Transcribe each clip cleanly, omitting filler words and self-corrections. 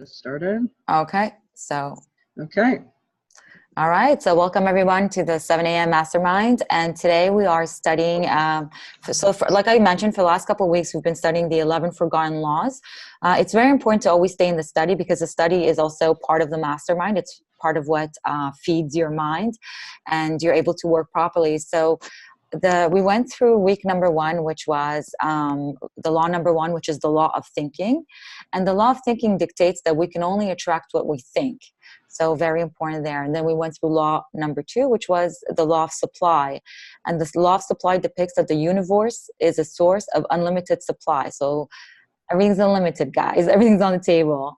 Started. Okay, so, Okay. all right. So welcome everyone to the 7 a.m. Mastermind. And today we are studying, like I mentioned, for the last couple of weeks, we've been studying the 11 forgotten laws. It's very important to always stay in the study because the study is also part of the mastermind. It's part of what feeds your mind and you're able to work properly. So we went through week number one, which was the law number one, which is the law of thinking. And the law of thinking dictates that we can only attract what we think. So very important there. And then we went through law number two, which was the law of supply. And this law of supply depicts that the universe is a source of unlimited supply. So everything's unlimited, guys. Everything's on the table.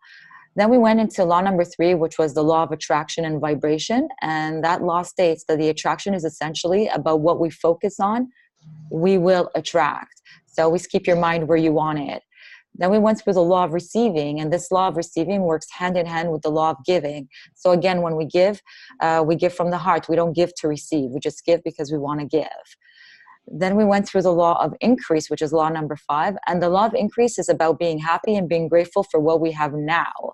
Then we went into law number three, which was the law of attraction and vibration. And that law states that the attraction is essentially about what we focus on, we will attract. So always keep your mind where you want it. Then we went through the law of receiving, and this law of receiving works hand in hand with the law of giving. So again, when we give from the heart. We don't give to receive. We just give because we want to give. Then we went through the law of increase, which is law number 5. And the law of increase is about being happy and being grateful for what we have now.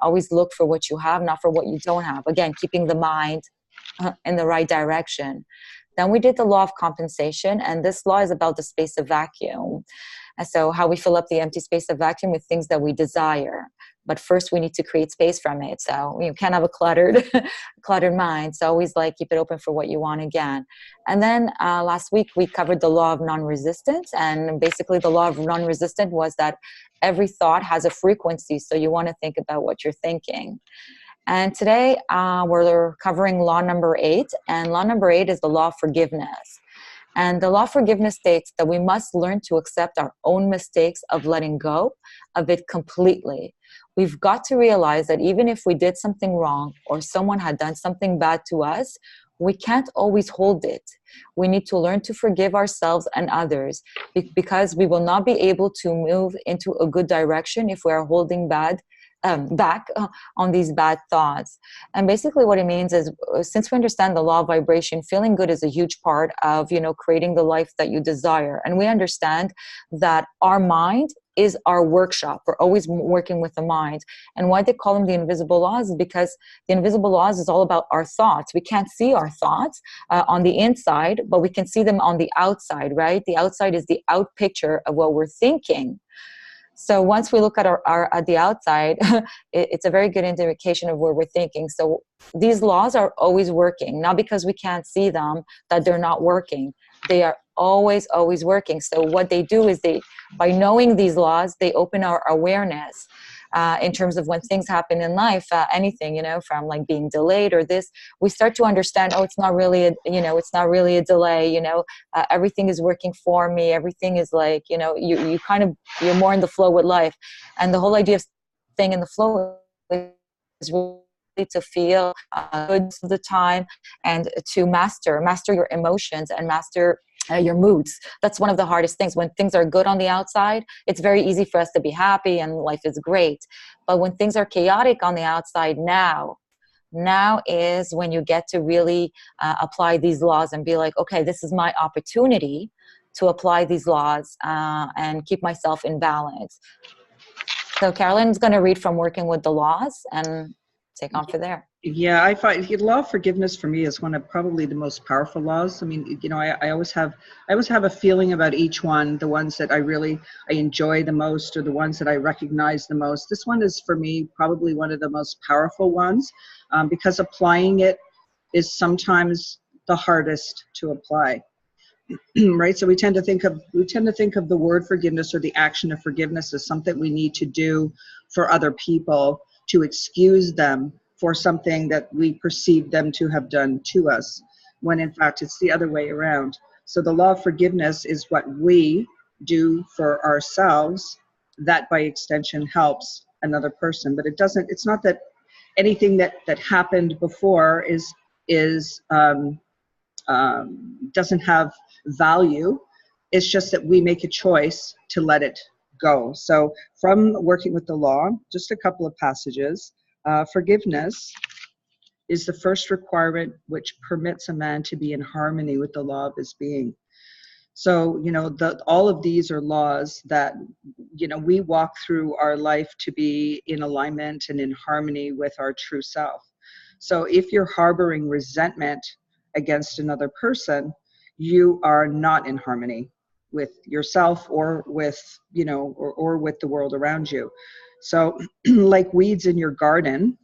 Always look for what you have, not for what you don't have. Again, keeping the mind in the right direction. Then we did the law of compensation, and this law is about the space of vacuum. And so how we fill up the empty space of vacuum with things that we desire. But first we need to create space from it. So you can't have a cluttered mind. So always keep it open for what you want again. And then last week we covered the law of non-resistance. And basically the law of non-resistance was that every thought has a frequency. So you want to think about what you're thinking. And today we're covering law number 8. And law number 8 is the law of forgiveness. And the law of forgiveness states that we must learn to accept our own mistakes of letting go of it completely. We've got to realize that even if we did something wrong or someone had done something bad to us, we can't always hold it. We need to learn to forgive ourselves and others because we will not be able to move into a good direction if we are holding back on these bad thoughts. And basically what it means is, since we understand the law of vibration, feeling good is a huge part of, creating the life that you desire. And we understand that our mind is our workshop. We're always working with the mind. And why they call them the invisible laws is because the invisible laws is all about our thoughts. We can't see our thoughts on the inside, but we can see them on the outside, right? The outside is the out picture of what we're thinking. So once we look at at the outside, it's a very good indication of where we're thinking. So these laws are always working, not because we can't see them that they're not working. They are always working. So what they do is by knowing these laws, they open our awareness in terms of when things happen in life, anything, from being delayed or this, we start to understand, it's not really a delay, everything is working for me. Everything is you're more in the flow with life. And the whole idea of staying in the flow is really to feel good all the time and to master your emotions and master your moods. That's one of the hardest things. When things are good on the outside, it's very easy for us to be happy and life is great. But when things are chaotic on the outside, now is when you get to really apply these laws and be like, okay, this is my opportunity to apply these laws and keep myself in balance. So Carolyn's going to read from Working with the Laws and take on from there. Yeah, I find the law of forgiveness for me is one of probably the most powerful laws. I mean, I always have a feeling about each one, the ones that I enjoy the most or the ones that I recognize the most. This one is for me probably one of the most powerful ones because applying it is sometimes the hardest to apply. Right? So we tend to think of the word forgiveness or the action of forgiveness as something we need to do for other people to excuse them for something that we perceive them to have done to us, when in fact it's the other way around. So the law of forgiveness is what we do for ourselves that by extension helps another person. But it's not that anything that happened before doesn't have value. It's just that we make a choice to let it go. So from Working with the Law, just a couple of passages. Forgiveness is the first requirement which permits a man to be in harmony with the law of his being. So, all of these are laws that, we walk through our life to be in alignment and in harmony with our true self. So if you're harboring resentment against another person, you are not in harmony with yourself or with, or with the world around you. So like weeds in your garden,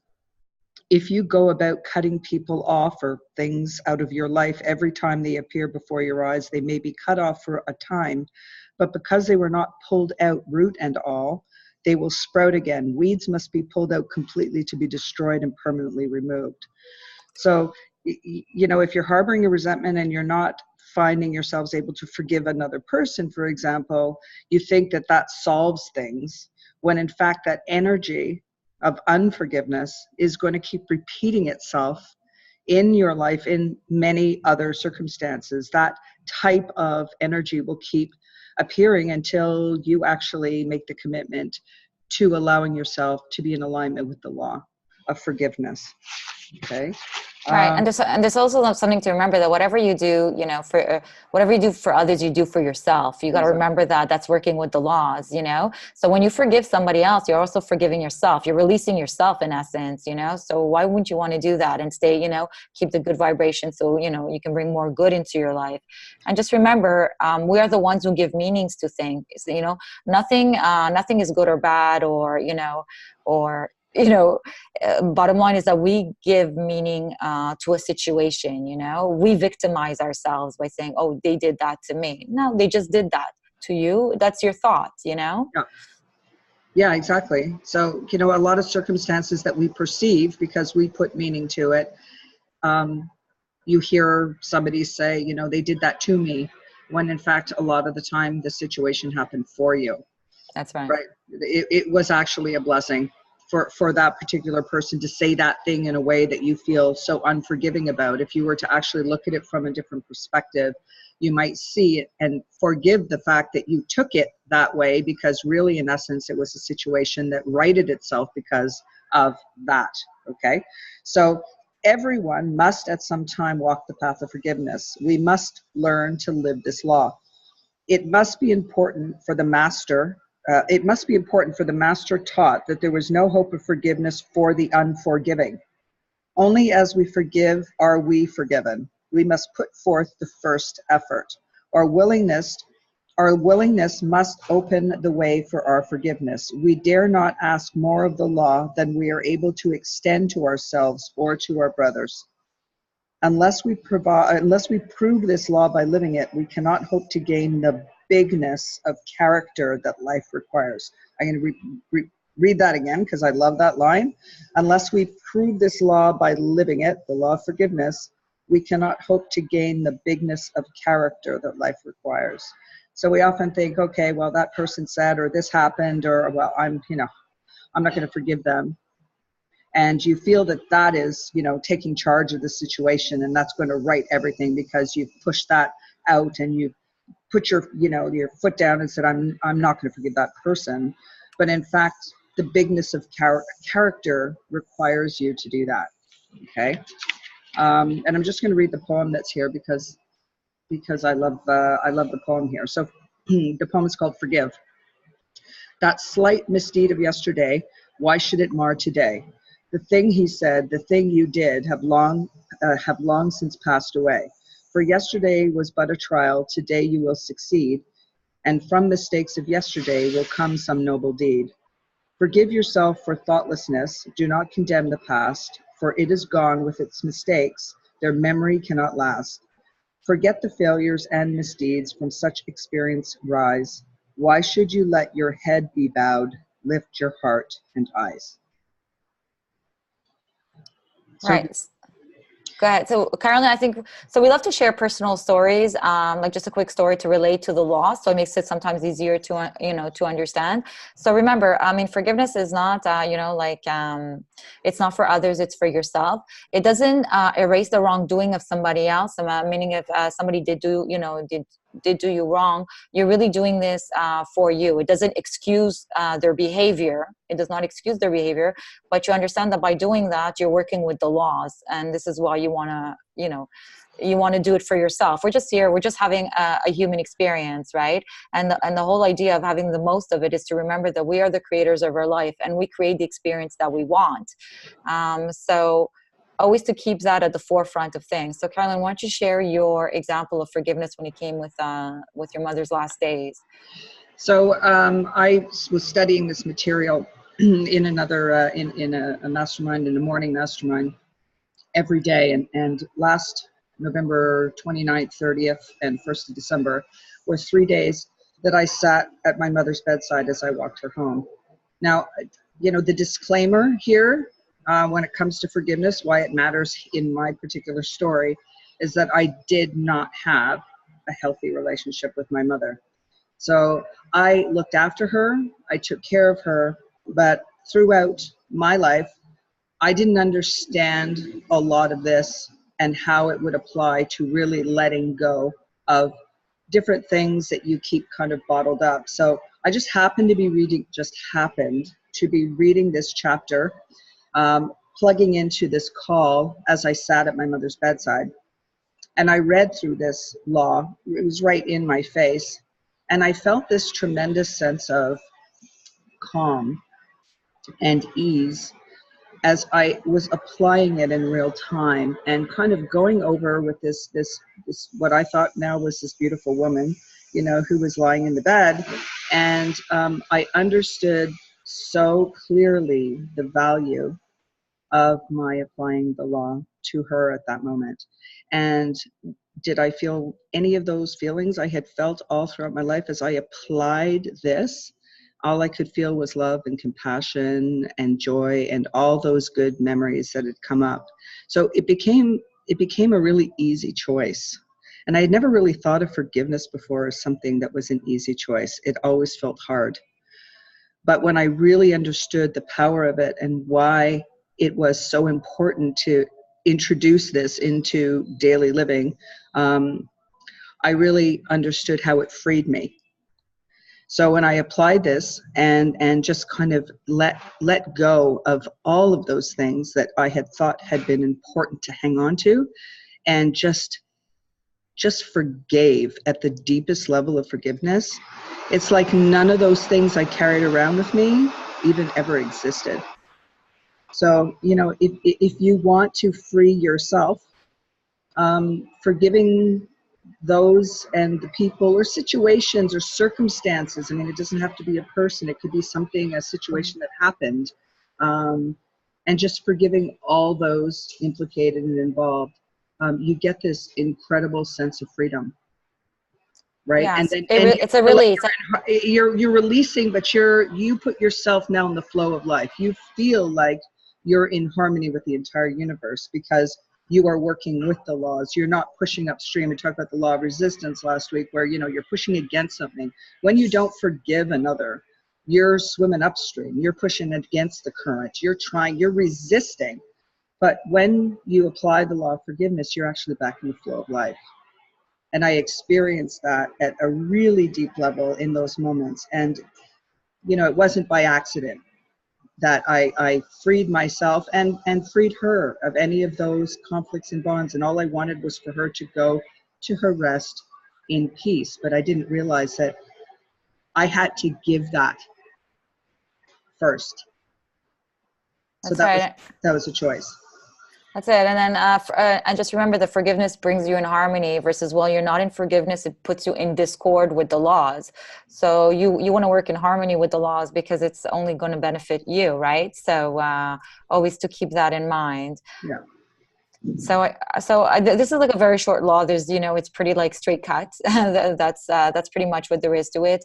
if you go about cutting people off or things out of your life every time they appear before your eyes, they may be cut off for a time, but because they were not pulled out root and all, they will sprout again. Weeds must be pulled out completely to be destroyed and permanently removed. So, if you're harboring a resentment and you're not finding yourselves able to forgive another person, for example, you think that that solves things, when in fact that energy of unforgiveness is going to keep repeating itself in your life in many other circumstances. That type of energy will keep appearing until you actually make the commitment to allowing yourself to be in alignment with the law of forgiveness. Okay. Right, and there's also something to remember, that whatever you do, for whatever you do for others, you do for yourself. You got to remember that that's working with the laws, So when you forgive somebody else, you're also forgiving yourself. You're releasing yourself in essence, So why wouldn't you want to do that and stay, keep the good vibration, so you can bring more good into your life. And just remember, we are the ones who give meanings to things. Nothing is good or bad, or bottom line is that we give meaning to a situation. We victimize ourselves by saying, oh, they did that to me. No, they just did that to you. That's your thoughts. Yeah, exactly. So, a lot of circumstances that we perceive because we put meaning to it, you hear somebody say, they did that to me, when in fact a lot of the time the situation happened for you. That's right. Right. It was actually a blessing for that particular person to say that thing in a way that you feel so unforgiving about. If you were to actually look at it from a different perspective, you might see it and forgive the fact that you took it that way, because really, in essence, it was a situation that righted itself because of that. Okay. So everyone must at some time walk the path of forgiveness. We must learn to live this law. It must be important for the master. It must be important for the master taught that there was no hope of forgiveness for the unforgiving. Only as we forgive are we forgiven. We must put forth the first effort. Our willingness must open the way for our forgiveness. We dare not ask more of the law than we are able to extend to ourselves or to our brothers. Unless we prove this law by living it, we cannot hope to gain the bigness of character that life requires. I'm going to read that again because I love that line. Unless we prove this law by living it, the law of forgiveness, we cannot hope to gain the bigness of character that life requires. So we often think, okay, well, that person said, or this happened, or, well, I'm not going to forgive them. And you feel that is, taking charge of the situation, and that's going to right everything because you've pushed that out and you put your foot down and said, I'm not going to forgive that person. But in fact, the bigness of character requires you to do that. Okay. And I'm just going to read the poem that's here because I love the poem here. So the poem is called Forgive. That slight misdeed of yesterday, why should it mar today? The thing he said, the thing you did, have long since passed away. For yesterday was but a trial, today you will succeed, and from mistakes of yesterday will come some noble deed. Forgive yourself for thoughtlessness, do not condemn the past, for it is gone with its mistakes, their memory cannot last. Forget the failures and misdeeds, from such experience rise. Why should you let your head be bowed? Lift your heart and eyes. Right. Go ahead. So, Carolyn, I think, so we love to share personal stories, like just a quick story to relate to the law. So it makes it sometimes easier to, to understand. So remember, forgiveness is not, it's not for others, it's for yourself. It doesn't erase the wrongdoing of somebody else. Meaning if somebody did do you wrong, you're really doing this for you. It doesn't excuse their behavior. It does not excuse their behavior, but you understand that by doing that, you're working with the laws. And this is why you want to, you want to do it for yourself. We're just here, we're just having a human experience, right? And the whole idea of having the most of it is to remember that we are the creators of our life, and we create the experience that we want. So always to keep that at the forefront of things. So Carolyn, why don't you share your example of forgiveness when you came with your mother's last days? So I was studying this material in another in a mastermind, in a morning mastermind, every day, and last November 29th, 30th, and 1st of December were 3 days that I sat at my mother's bedside as I walked her home. Now, you know, the disclaimer here when it comes to forgiveness, why it matters in my particular story, is that I did not have a healthy relationship with my mother. So I looked after her, I took care of her, but throughout my life, I didn't understand a lot of this and how it would apply to really letting go of different things that you keep kind of bottled up. So I just happened to be reading this chapter, plugging into this call as I sat at my mother's bedside. And I read through this law. It was right in my face. And I felt this tremendous sense of calm and ease as I was applying it in real time and kind of going over with this what I thought now was this beautiful woman, you know, who was lying in the bed. And I understood so clearly the value of my applying the law to her at that moment. And did I feel any of those feelings I had felt all throughout my life as I applied this? All I could feel was love and compassion and joy and all those good memories that had come up. So it became a really easy choice. And I had never really thought of forgiveness before as something that was an easy choice. It always felt hard. But when I really understood the power of it and why it was so important to introduce this into daily living, I really understood how it freed me. So when I applied this and just kind of let go of all of those things that I had thought had been important to hang on to, and just forgave at the deepest level of forgiveness, it's like none of those things I carried around with me even ever existed. So, you know, if you want to free yourself, forgiving those and the people or situations or circumstances. I mean, it doesn't have to be a person. It could be something, a situation that happened. And just forgiving all those implicated and involved, you get this incredible sense of freedom. Right. Yes, And then it's a release. You're releasing, but you put yourself now in the flow of life. You feel like you're in harmony with the entire universe because you are working with the laws. You're not pushing upstream. We talked about the law of resistance last week, where, you know, you're pushing against something. When you don't forgive another, you're swimming upstream. You're pushing against the current. You're resisting. But when you apply the law of forgiveness, you're actually back in the flow of life. And I experienced that at a really deep level in those moments. And, you know, it wasn't by accident that I freed myself and freed her of any of those conflicts and bonds. And all I wanted was for her to go to her rest in peace. But I didn't realize that I had to give that first. So that was a choice. That's it. And then and just remember that forgiveness brings you in harmony versus, well, you're not in forgiveness, it puts you in discord with the laws. So you want to work in harmony with the laws because it's only going to benefit you, right? So always to keep that in mind. Yeah. So this is like a very short law. There's, you know, it's pretty like straight cut. That's pretty much what there is to it.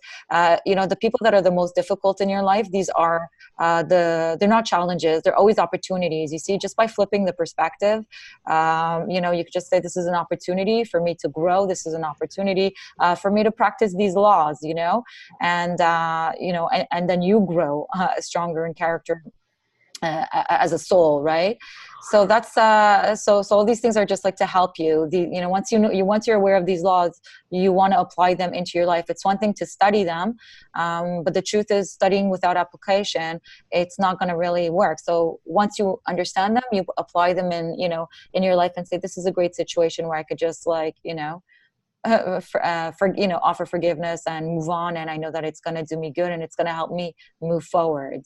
You know, the people that are the most difficult in your life, these are they're not challenges. They're always opportunities. You see, just by flipping the perspective, you know, you could just say, this is an opportunity for me to grow. This is an opportunity for me to practice these laws, you know, and you know, and then you grow stronger in character as a soul, right? So that's so all these things are just like to help you. Once once you're aware of these laws, you want to apply them into your life. It's one thing to study them, but the truth is, studying without application, it's not going to really work. So once you understand them, you apply them in your life and say, this is a great situation where I could just offer forgiveness and move on, and I know that it's going to do me good and it's going to help me move forward.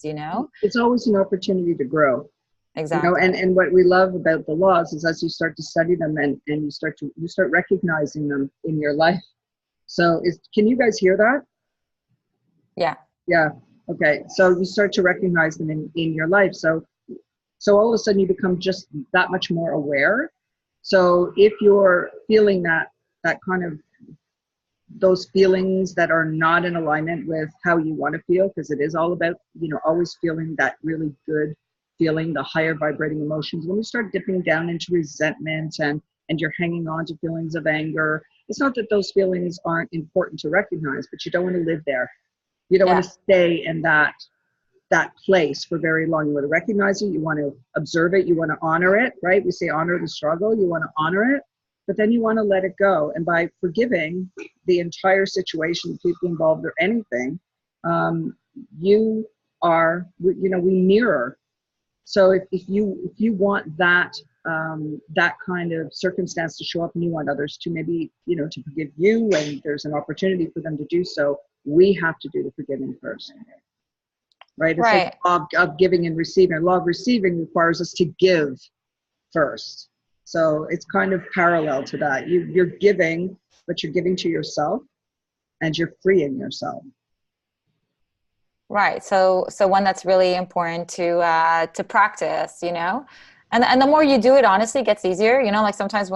It's always an opportunity to grow. Exactly. And what we love about the laws is, as you start to study them and you start recognizing them in your life. So can you guys hear that? Yeah. Okay. So you start to recognize them in your life. So all of a sudden you become just that much more aware. So if you're feeling that kind of, those feelings that are not in alignment with how you want to feel, because it is all about, always feeling that really good feeling, the higher vibrating emotions. When we start dipping down into resentment and you're hanging on to feelings of anger, it's not that those feelings aren't important to recognize, but you don't want to live there. You don't want to stay in that place for very long. You want to recognize it, you want to observe it, you want to honor it, right? We say honor the struggle, you want to honor it, but then you want to let it go. And by forgiving the entire situation, people involved or anything, we mirror. So if you want that kind of circumstance to show up, and you want others to maybe, to forgive you, and there's an opportunity for them to do so, we have to do the forgiving first. Right? It's like law of giving and receiving. Law of receiving requires us to give first. So it's kind of parallel to that. You're giving, but you're giving to yourself, and you're freeing yourself. Right. So one that's really important to practice, and the more you do it, honestly, it gets easier. Like sometimes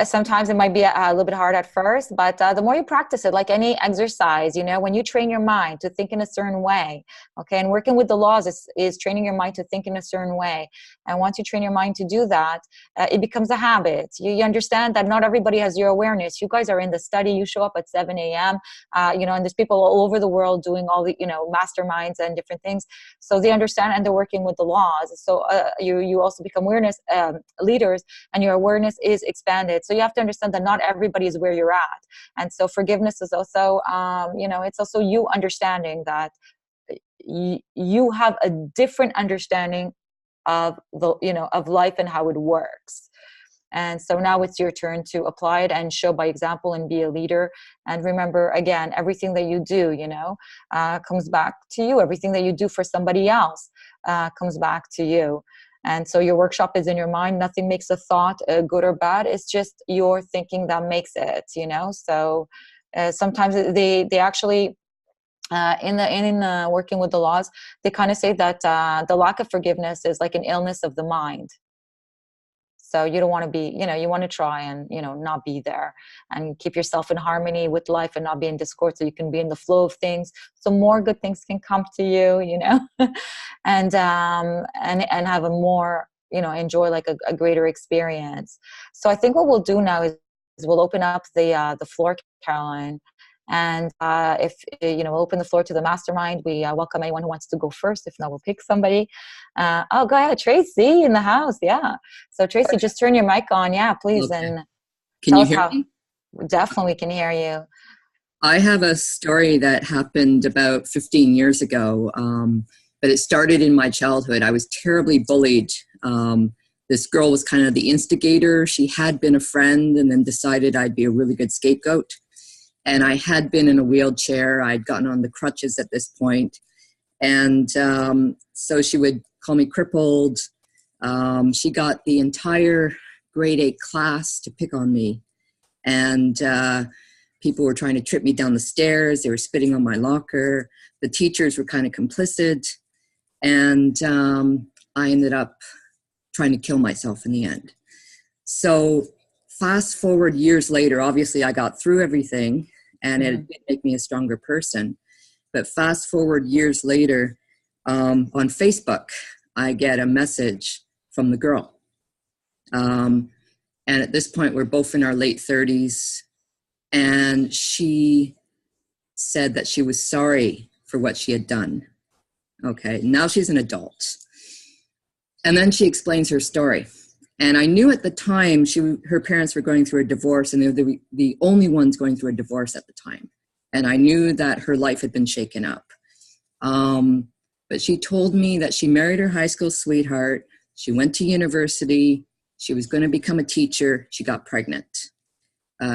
sometimes it might be a little bit hard at first, but the more you practice it, like any exercise, when you train your mind to think in a certain way, okay, and working with the laws is training your mind to think in a certain way. And once you train your mind to do that, it becomes a habit. You understand that not everybody has your awareness. You guys are in the study. You show up at 7 a.m., and there's people all over the world doing all the, masterminds and different things. So they understand and they're working with the laws. So you also become awareness leaders, and your awareness is expanded. So you have to understand that not everybody is where you're at. And so forgiveness is also, it's also you understanding that you have a different understanding of of life and how it works. And so now it's your turn to apply it and show by example and be a leader. And remember, again, everything that you do, comes back to you. Everything that you do for somebody else comes back to you. And so your workshop is in your mind. Nothing makes a thought good or bad. It's just your thinking that makes it, So sometimes they actually, in working with the laws, they kind of say that the lack of forgiveness is like an illness of the mind. So you don't want to be, you want to try and, not be there and keep yourself in harmony with life and not be in discord, so you can be in the flow of things. So more good things can come to you, and have a more, enjoy like a greater experience. So I think what we'll do now is we'll open up the floor, Carolyn. And if, we'll open the floor to the mastermind. We welcome anyone who wants to go first. If not, we'll pick somebody. Go ahead. Tracy in the house. Yeah. So Tracy, just turn your mic on. Yeah, please. Okay. And can you hear me? Definitely can hear you. I have a story that happened about 15 years ago, but it started in my childhood. I was terribly bullied. This girl was kind of the instigator. She had been a friend and then decided I'd be a really good scapegoat. And I had been in a wheelchair. I'd gotten on the crutches at this point. And so she would call me crippled. She got the entire grade 8 class to pick on me. And people were trying to trip me down the stairs. They were spitting on my locker. The teachers were kind of complicit. And I ended up trying to kill myself in the end. So fast forward years later, obviously I got through everything and it did make me a stronger person. But fast forward years later, on Facebook, I get a message from the girl. And at this point, we're both in our late 30s. And she said that she was sorry for what she had done. Okay, now she's an adult. And then she explains her story. And I knew at the time her parents were going through a divorce, and they were the only ones going through a divorce at the time. And I knew that her life had been shaken up. But she told me that she married her high school sweetheart. She went to university. She was going to become a teacher. She got pregnant.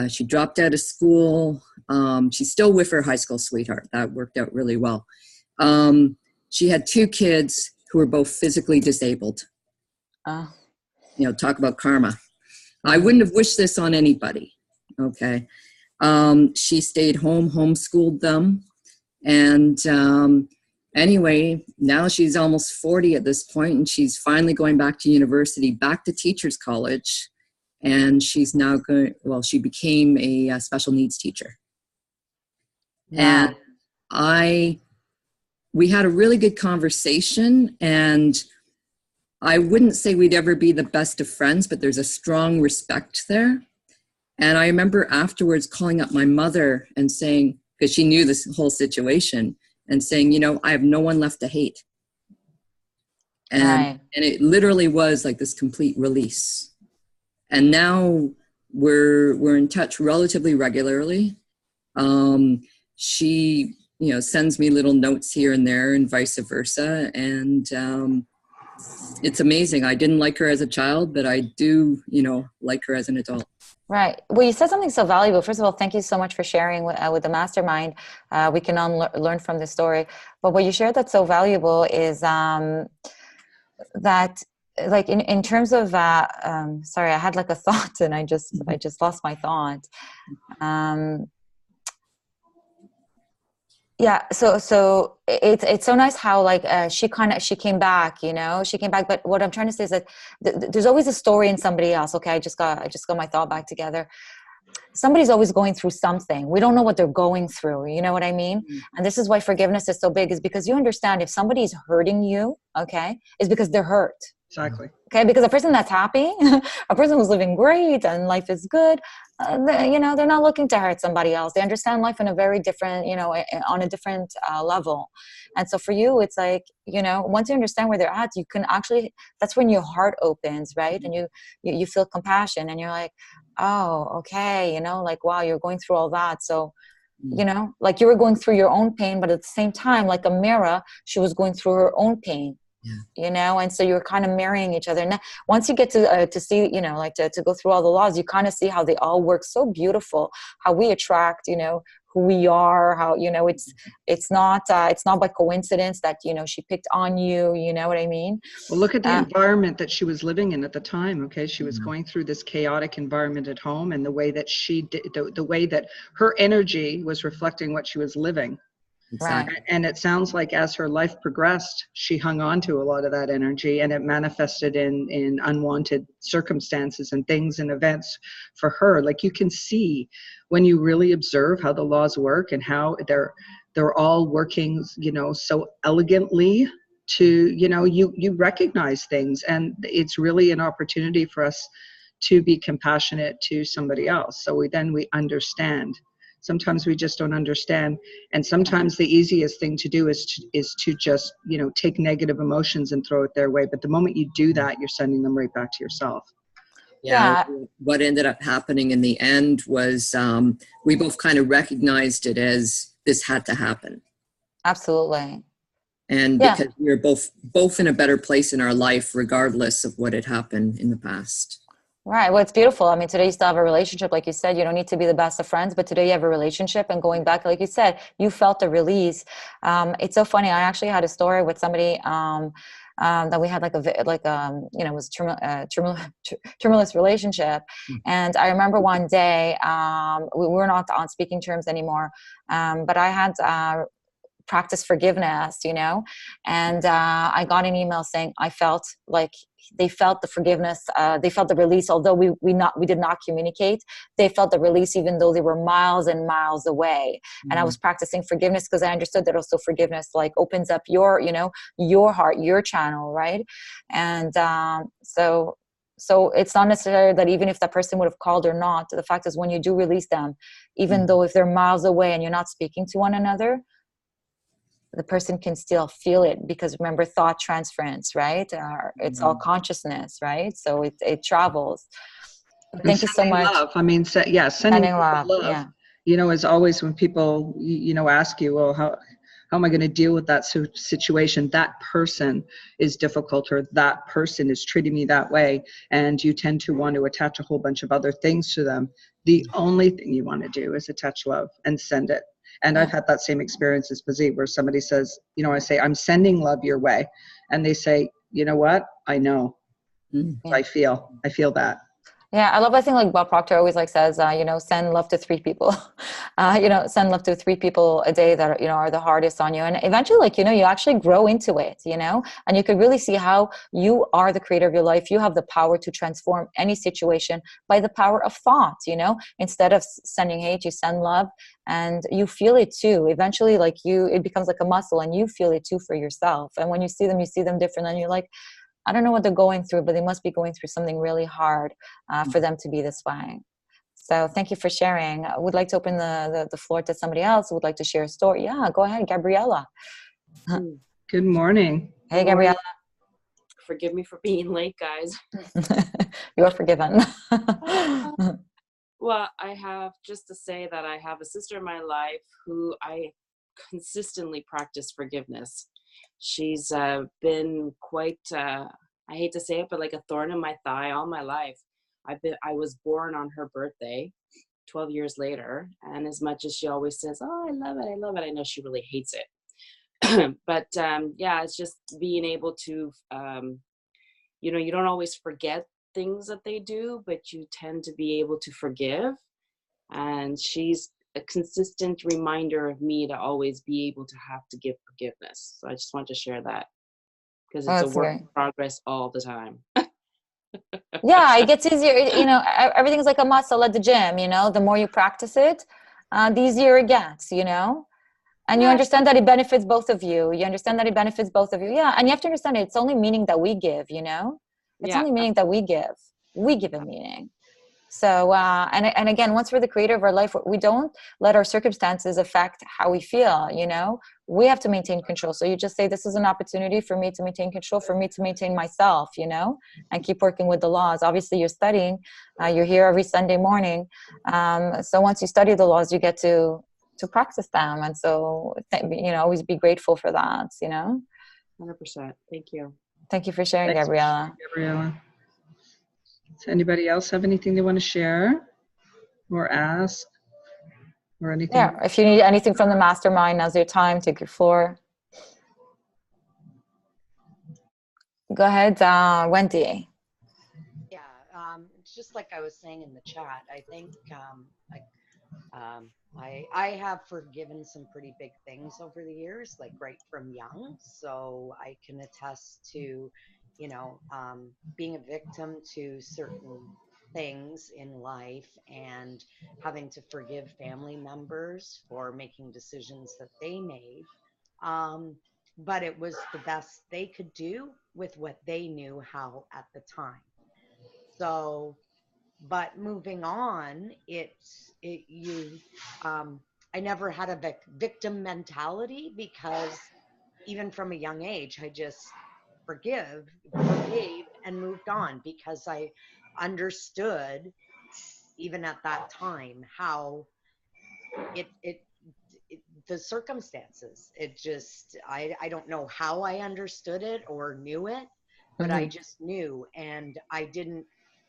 She dropped out of school. She's still with her high school sweetheart. That worked out really well. She had 2 kids who were both physically disabled. Talk about karma. I wouldn't have wished this on anybody. Okay. She stayed home, homeschooled them. And anyway, now she's almost 40 at this point, and she's finally going back to university, back to teacher's college. And she's now she became a special needs teacher. Yeah. And we had a really good conversation, and I wouldn't say we'd ever be the best of friends, but there's a strong respect there. And I remember afterwards calling up my mother and saying, because she knew this whole situation, and saying, I have no one left to hate. And it literally was like this complete release. And now we're in touch relatively regularly. She, sends me little notes here and there, and vice versa. And it's amazing. I didn't like her as a child, but I do, like her as an adult. Right. Well, you said something so valuable. First of all, thank you so much for sharing with the Mastermind. We can all learn from this story. But what you shared that's so valuable is that, like, in terms of, sorry, I had like a thought and I just lost my thought. Yeah. So it's so nice how like she came back, she came back. But what I'm trying to say is that there's always a story in somebody else. Okay. I just got my thought back together. Somebody's always going through something. We don't know what they're going through. You know what I mean? Mm-hmm. And this is why forgiveness is so big, is because you understand if somebody's hurting you, okay, is because they're hurt. Exactly. Okay. Because a person that's happy, a person who's living great and life is good, they're not looking to hurt somebody else. They understand life in a very different, on a different level. And so for you, it's like, once you understand where they're at, you can actually, that's when your heart opens, right? And you feel compassion, and you're like, oh, okay. Like, wow, you're going through all that. So, like you were going through your own pain, but at the same time, like Amira, she was going through her own pain. Yeah. And so you're kind of marrying each other. And once you get to see, like to go through all the laws, you kind of see how they all work so beautiful, how we attract, who we are, how, it's not by coincidence that, she picked on you, you know what I mean? Well, look at the environment that she was living in at the time. Okay. She was going through this chaotic environment at home, and the way that she did, the way that her energy was reflecting what she was living. Exactly. And it sounds like as her life progressed, she hung on to a lot of that energy, and it manifested in unwanted circumstances and things and events for her. Like, you can see when you really observe how the laws work and how they're all working, so elegantly to, you recognize things, and it's really an opportunity for us to be compassionate to somebody else. So we understand. Sometimes we just don't understand. And sometimes the easiest thing to do is to just, take negative emotions and throw it their way. But the moment you do that, you're sending them right back to yourself. Yeah. What ended up happening in the end was we both kind of recognized it as this had to happen. Absolutely. And because we were both in a better place in our life, regardless of what had happened in the past. Right. Well, it's beautiful. I mean, today you still have a relationship. Like you said, you don't need to be the best of friends, but today you have a relationship, and going back, like you said, you felt a release. It's so funny. I actually had a story with somebody that we had it was tumultuous relationship. And I remember one day, we were not on speaking terms anymore. But I had, practice forgiveness, and I got an email saying I felt like they felt the forgiveness, they felt the release, although we did not communicate. They felt the release even though they were miles and miles away. And I was practicing forgiveness because I understood that also forgiveness like opens up your heart, your channel, right? And so it's not necessarily that even if that person would have called or not, the fact is when you do release them, even though if they're miles away and you're not speaking to one another, the person can still feel it, because remember, thought transference, right? It's all consciousness, right? So it travels. And Thank you so sending much. love. I mean, sending Sending love. love, Yeah. is always when people, ask you, well, how am I going to deal with that situation? That person is difficult, or that person is treating me that way. And you tend to want to attach a whole bunch of other things to them. The only thing you want to do is attach love and send it. And I've had that same experience as Pazit, where somebody says, I say, I'm sending love your way. And they say, you know what? I know. Yeah. I feel that. Yeah, I love, I think like Bob Proctor always like says, send love to 3 people, send love to 3 people a day that, are the hardest on you. And eventually, like, you actually grow into it, and you could really see how you are the creator of your life. You have the power to transform any situation by the power of thought, instead of sending hate, you send love, and you feel it too. Eventually, like it becomes like a muscle, and you feel it too for yourself. And when you see them different, and you're like, I don't know what they're going through, but they must be going through something really hard for them to be this way. So thank you for sharing. I would like to open the floor to somebody else who would like to share a story. Yeah, go ahead, Gabriella. Good morning. Hey, Gabriella. Forgive me for being late, guys. You're forgiven. Well, I have just to say that I have a sister in my life who I consistently practice forgiveness. She's been quite, I hate to say it, but like a thorn in my thigh all my life. I was born on her birthday, 12 years later. And as much as she always says, oh, I love it, I know she really hates it. But yeah, it's just being able to, you don't always forget things that they do, but you tend to be able to forgive. And she's a consistent reminder of me to always be able to have to give forgiveness. So I just want to share that, because it's a work in progress all the time. Yeah, it gets easier. Everything's like a muscle at the gym, the more you practice it, the easier it gets, and you understand that it benefits both of you. Yeah. And you have to understand it's only meaning that we give, it's only meaning that we give a meaning. So, and again, once we're the creator of our life, we don't let our circumstances affect how we feel, we have to maintain control. So you just say, this is an opportunity for me to maintain control, for me to maintain myself, and keep working with the laws. Obviously you're studying, you're here every Sunday morning. So once you study the laws, you get to practice them. And so, always be grateful for that, 100%. Thank you. Thank you for sharing, Thanks, Gabriella. Does anybody else have anything they want to share or ask or anything? Yeah, if you need anything from the mastermind, now's your time. Take your floor. Go ahead, Wendy. Yeah, it's just like I was saying in the chat. I think I have forgiven some pretty big things over the years, like right from young. So I can attest to, being a victim to certain things in life and having to forgive family members for making decisions that they made. But it was the best they could do with what they knew how at the time. So, but moving on, I never had a victim mentality, because even from a young age, I just forgave and moved on, because I understood even at that time how the circumstances, I don't know how I understood it or knew it, but I just knew, and I didn't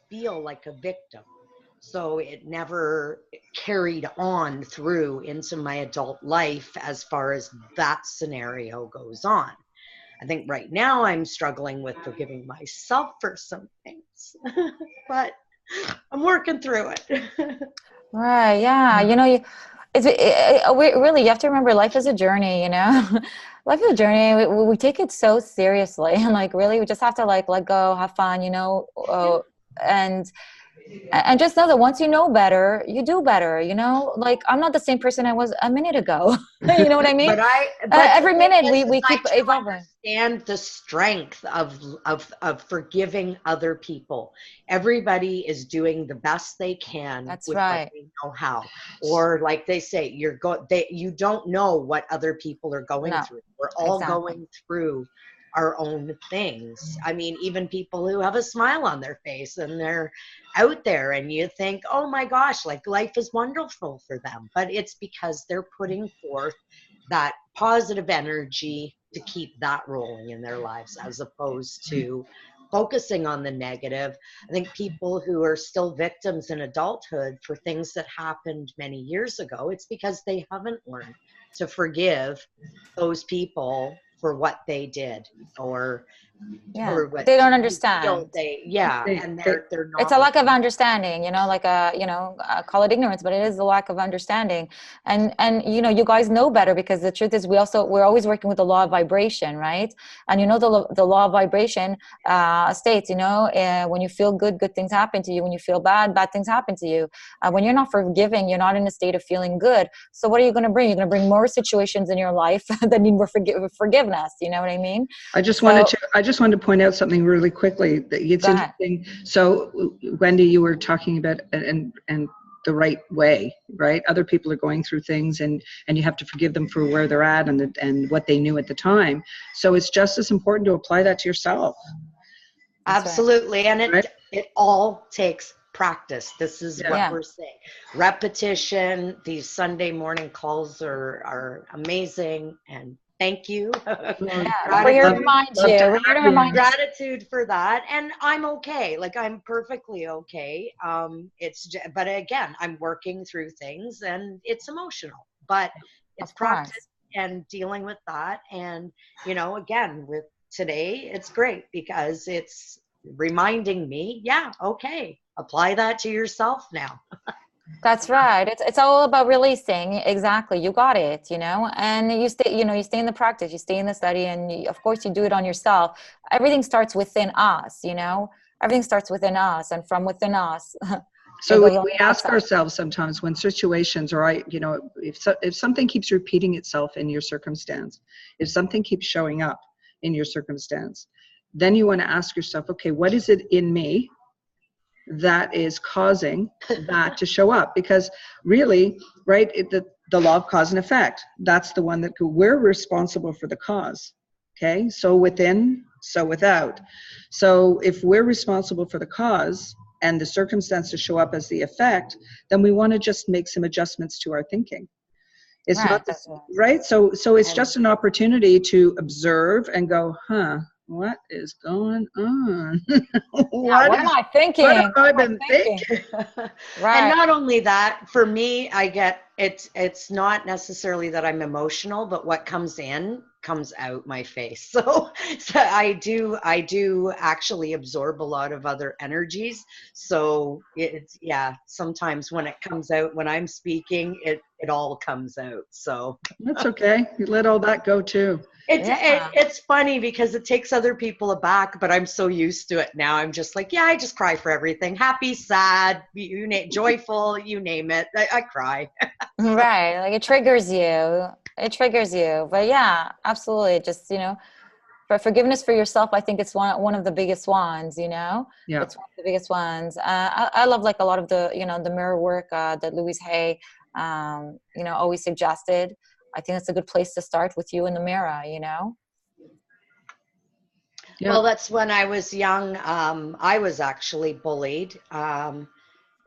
feel like a victim. So it never carried on through into my adult life as far as that scenario goes on. I think right now I'm struggling with forgiving myself for some things, but I'm working through it. Right. Yeah. Really, you have to remember, life is a journey, life is a journey. We take it so seriously, and like, really, we just have to like let go, have fun, and And just know that once you know better, you do better, you know, like I'm not the same person I was a minute ago. You know what I mean? But Every the thing minute is, we I keep do evolving. understand the strength of forgiving other people. Everybody is doing the best they can That's with what right. they know how. Or like they say, you don't know what other people are going No, through. We're all exactly. going through our own things. I mean, even people who have a smile on their face and they're out there and you think, oh my gosh, like life is wonderful for them. But it's because they're putting forth that positive energy to keep that rolling in their lives as opposed to focusing on the negative. I think people who are still victims in adulthood for things that happened many years ago, it's because they haven't learned to forgive those people for what they did or Yeah, what they don't you feel understand. and They, they're It's not a lack of looking. understanding, you know, like call it ignorance, but it is a lack of understanding. And you know, you guys know better, because the truth is we're always working with the law of vibration, right? And you know, the law of vibration states, you know, when you feel good, good things happen to you. When you feel bad, bad things happen to you. When you're not forgiving, you're not in a state of feeling good. So what are you going to bring? You're going to bring more situations in your life that need more forgiveness. You know what I mean? I just So wanted to point out something really quickly. That it's go ahead. interesting. So, Wendy, you were talking about and the right way, right? Other people are going through things, and you have to forgive them for where they're at and what they knew at the time. So it's just as important to apply that to yourself. That's right. Absolutely. And Right? it all takes practice. This is Yeah. what Yeah. we're saying. Repetition. These Sunday morning calls are amazing. And thank you. Well, We're here to Gratitude. remind you. love to We're here to have you. remind you. Gratitude for that. And I'm okay. Like I'm perfectly okay. But again, I'm working through things and it's emotional, but it's Of practice course. and dealing with that. And, again, with today, it's great because it's reminding me, yeah, okay, apply that to yourself now. That's right. It's all about releasing. Exactly. You got it, you know, and you stay in the practice, you stay in the study, and of course you do it on yourself. Everything starts within us, you know, everything starts within us, and from within us. It So goes on we the ask outside. ourselves sometimes when situations, or if something keeps repeating itself in your circumstance, if something keeps showing up in your circumstance, then you want to ask yourself, okay, what is it in me that is causing that to show up? Because really, right, the law of cause and effect, that's the one that we're responsible for the cause. Okay, so within, so without. So if we're responsible for the cause and the circumstances show up as the effect, then we want to just make some adjustments to our thinking. It's Right. not this, right? So it's And just an opportunity to observe and go, what is going on? Yeah. What am I thinking? What have I What am been I thinking? thinking? and Right. not only that, for me, I get it's not necessarily that I'm emotional, but what comes in comes out my face. So I do actually absorb a lot of other energies. So it's yeah, sometimes when it comes out when I'm speaking, it all comes out. So That's okay. You let all that go too. Yeah. it's funny because it takes other people aback, but I'm so used to it now. I'm just like, yeah, I just cry for everything. Happy, sad, joyful, you name it. I cry. So, Right. Like it triggers you. It triggers you. But yeah, absolutely. Just, you know, for forgiveness for yourself, I think it's one of the biggest ones, you know. Yeah. It's one of the biggest ones. I love like a lot of the, you know, the mirror work that Louise Hay you know, always suggested. I think it's a good place to start with you in the mirror, you know. Yeah. well, that's when I was young. I was actually bullied.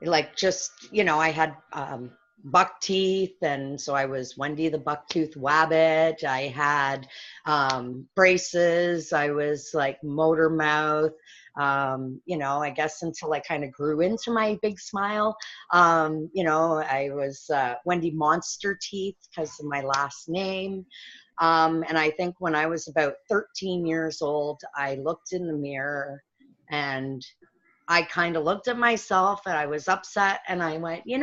Like just, I had buck teeth, and so I was Wendy the bucktooth wabbit. I had braces. I was like motor mouth. I guess until I kind of grew into my big smile. I was Wendy Monster Teeth because of my last name. And I think when I was about 13 years old, I looked in the mirror and I kind of looked at myself and I was upset and I went, you're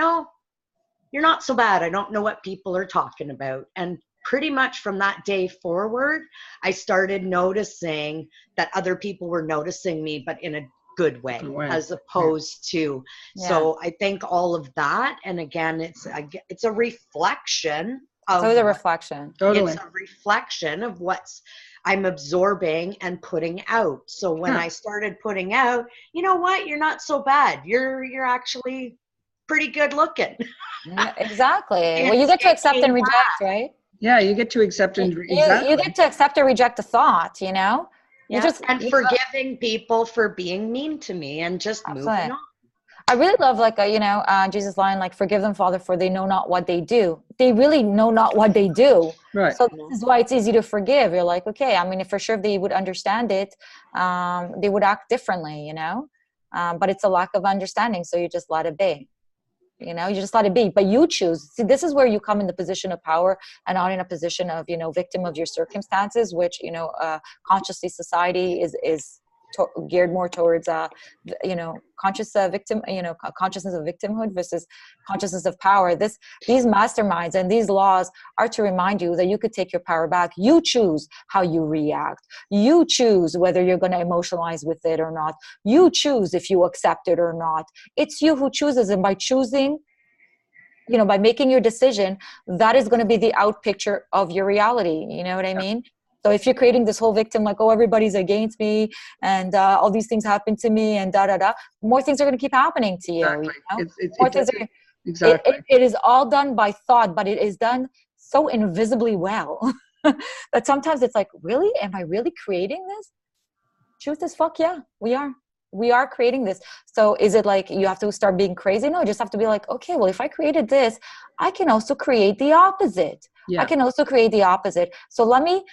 not so bad. I don't know what people are talking about. And pretty much from that day forward, I started noticing that other people were noticing me, but in a good way, as opposed to, so I think all of that. And again, it's a reflection of, it's always a reflection. Totally. It's a reflection of what's I'm absorbing and putting out. So when I started putting out, you know what, you're not so bad. You're actually pretty good looking. Exactly. Well, you get to accept and reject, right? Yeah, you get to accept and you get to accept or reject a thought, you know? And forgiving people for being mean to me and just moving on. I really love, like, Jesus' line, like, forgive them, Father, for they know not what they do. They really know not what they do. Right. So this is why it's easy to forgive. You're like, okay, I mean, if for sure if they would understand it, they would act differently, you know? But it's a lack of understanding, so you just let it be. You know, you just let it be, but you choose. See, this is where you come in the position of power and not in a position of, victim of your circumstances, which, consciously society is geared more towards, conscious victim, consciousness of victimhood versus consciousness of power. These masterminds and these laws are to remind you that you could take your power back. You choose how you react. You choose whether you're going to emotionalize with it or not. You choose if you accept it or not. It's you who chooses, and by choosing, by making your decision, that is going to be the out picture of your reality. You know what I mean? So if you're creating this whole victim, like, oh, everybody's against me and all these things happen to me and more things are going to keep happening to you. Exactly. Exactly. It is all done by thought, but it is done so invisibly well that sometimes it's like, really? Am I really creating this? Truth is, fuck yeah, we are. We are creating this. So is it like you have to start being crazy? No, you just have to be like, okay, well, if I created this, I can also create the opposite. Yeah. I can also create the opposite. So let me,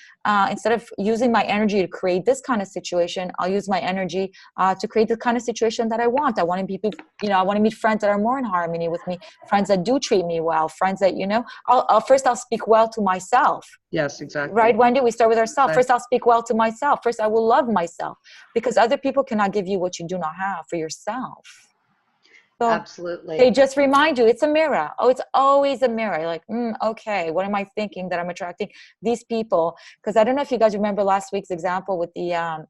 instead of using my energy to create this kind of situation, I'll use my energy to create the kind of situation that I want. I want to be, I want to meet friends that are more in harmony with me, friends that do treat me well, friends that, I'll speak well to myself. Yes, exactly. Right? When do we start with ourselves? Right. First, I'll speak well to myself. First, I will love myself, because other people cannot give you what you do not have for yourself. So absolutely. They just remind you, it's a mirror. Oh, it's always a mirror. You're like, okay, what am I thinking that I'm attracting these people? Because I don't know if you guys remember last week's example with the,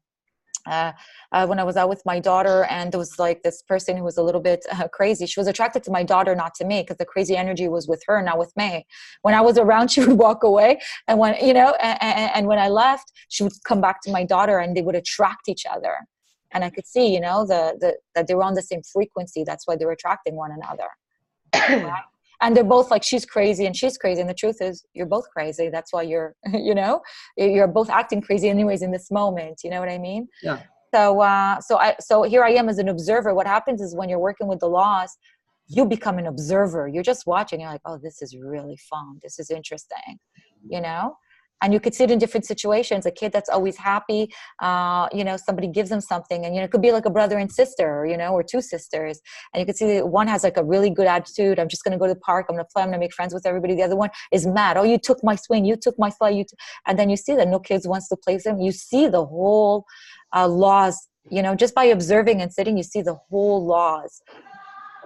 when I was out with my daughter, and there was like this person who was a little bit crazy. She was attracted to my daughter, not to me, because the crazy energy was with her, not with me. When I was around, she would walk away. And when, and when I left, she would come back to my daughter, and they would attract each other. And I could see, that they were on the same frequency. That's why they were attracting one another. Right? And they're both like, she's crazy and she's crazy. And the truth is, you're both crazy. That's why you're, you're both acting crazy anyways in this moment. You know what I mean? Yeah. So here I am as an observer. What happens is when you're working with the laws, you become an observer. You're just watching. You're like, oh, this is really fun. This is interesting, And you could see it in different situations. A kid that's always happy, somebody gives them something, and it could be like a brother and sister, or two sisters, and you could see that one has like a really good attitude. I'm just going to go to the park. I'm going to play. I'm going to make friends with everybody. The other one is mad. Oh, you took my swing. You took my slide. And then you see that no kids wants to play with them. You see the whole laws. Just by observing and sitting, you see the whole laws